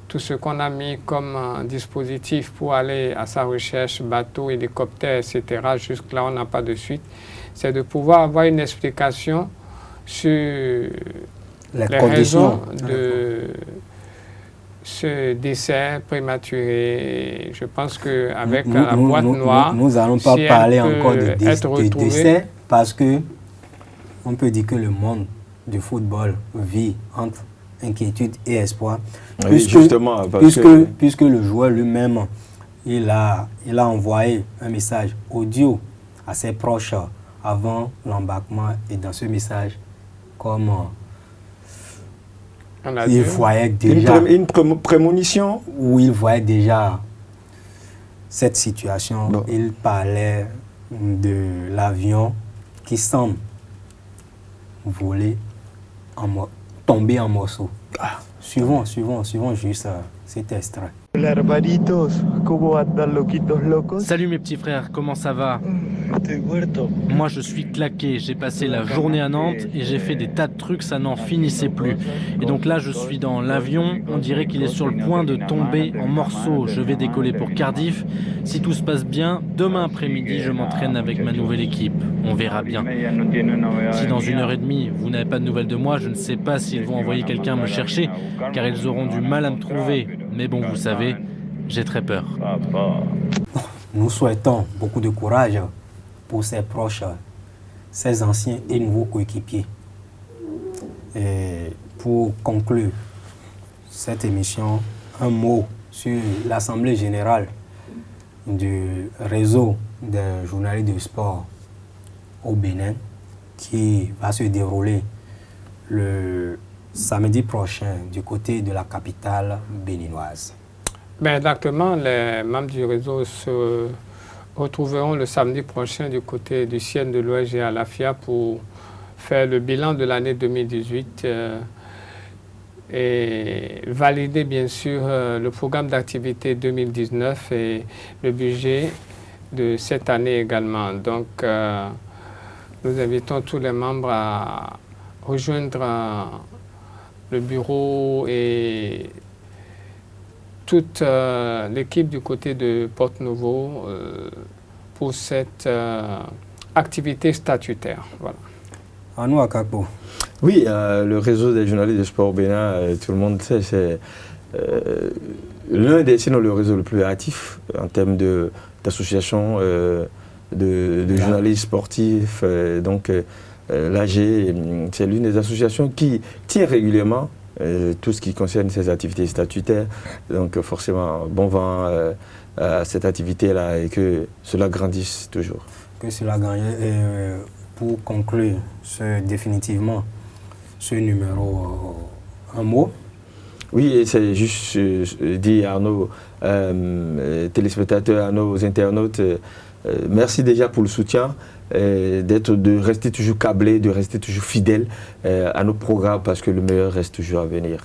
tout ce qu'on a mis comme dispositif pour aller à sa recherche, bateau, hélicoptère, etc., jusque-là, on n'a pas de suite. C'est de pouvoir avoir une explication sur les raisons de ce décès prématuré. Je pense qu'avec la boîte noire, nous n'allons pas parler encore de décès parce que on peut dire que le monde du football vit entre inquiétude et espoir. Oui, Puisque le joueur lui-même, il a envoyé un message audio à ses proches avant l'embarquement, et dans ce message, comme il voyait déjà une prémonition où il voyait déjà cette situation. Bon. Il parlait de l'avion qui semble voler, tomber en morceaux. Suivons juste cet extrait. Salut mes petits frères, comment ça va? Moi je suis claqué, j'ai passé la journée à Nantes et j'ai fait des tas de trucs, ça n'en finissait plus. Et donc là je suis dans l'avion, on dirait qu'il est sur le point de tomber en morceaux. Je vais décoller pour Cardiff. Si tout se passe bien, demain après-midi je m'entraîne avec ma nouvelle équipe. On verra bien. Si dans 1h30 vous n'avez pas de nouvelles de moi, je ne sais pas s'ils vont envoyer quelqu'un me chercher, car ils auront du mal à me trouver. Mais bon, vous savez, j'ai très peur. Nous souhaitons beaucoup de courage pour ses proches, ses anciens et nouveaux coéquipiers. Et pour conclure cette émission, un mot sur l'Assemblée générale du réseau des journalistes de sport au Bénin qui va se dérouler le samedi prochain du côté de la capitale béninoise. Ben, exactement, les membres du réseau se retrouveront le samedi prochain du côté du Ciel de l'Ouest et à la FIA pour faire le bilan de l'année 2018 et valider bien sûr le programme d'activité 2019 et le budget de cette année également. Donc, nous invitons tous les membres à rejoindre le bureau et toute l'équipe du côté de Porte-Nouveau pour cette activité statutaire. Voilà. Anou Akakpo. Oui, le réseau des journalistes de sport au Bénin, tout le monde sait, c'est l'un des, sinon le réseau le plus actif en termes d'associations de journalistes sportifs. Donc, l'AG, c'est l'une des associations qui tient régulièrement tout ce qui concerne ces activités statutaires. Donc forcément, bon vent à cette activité-là et que cela grandisse toujours. Que cela grandisse. Pour conclure définitivement ce numéro, un mot. Oui, et c'est juste dire à nos téléspectateurs, à nos internautes, merci déjà pour le soutien. De rester toujours câblé, de rester toujours fidèle à nos programmes parce que le meilleur reste toujours à venir.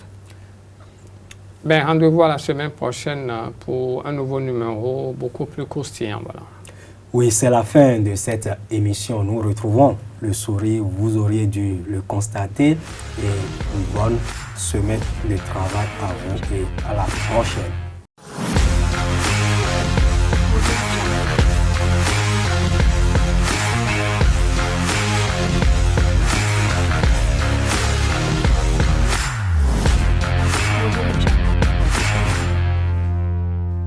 Ben, rendez-vous à la semaine prochaine pour un nouveau numéro beaucoup plus croustillant. Voilà. Oui, c'est la fin de cette émission. Nous retrouvons le sourire, vous auriez dû le constater, et une bonne semaine de travail à vous et à la prochaine.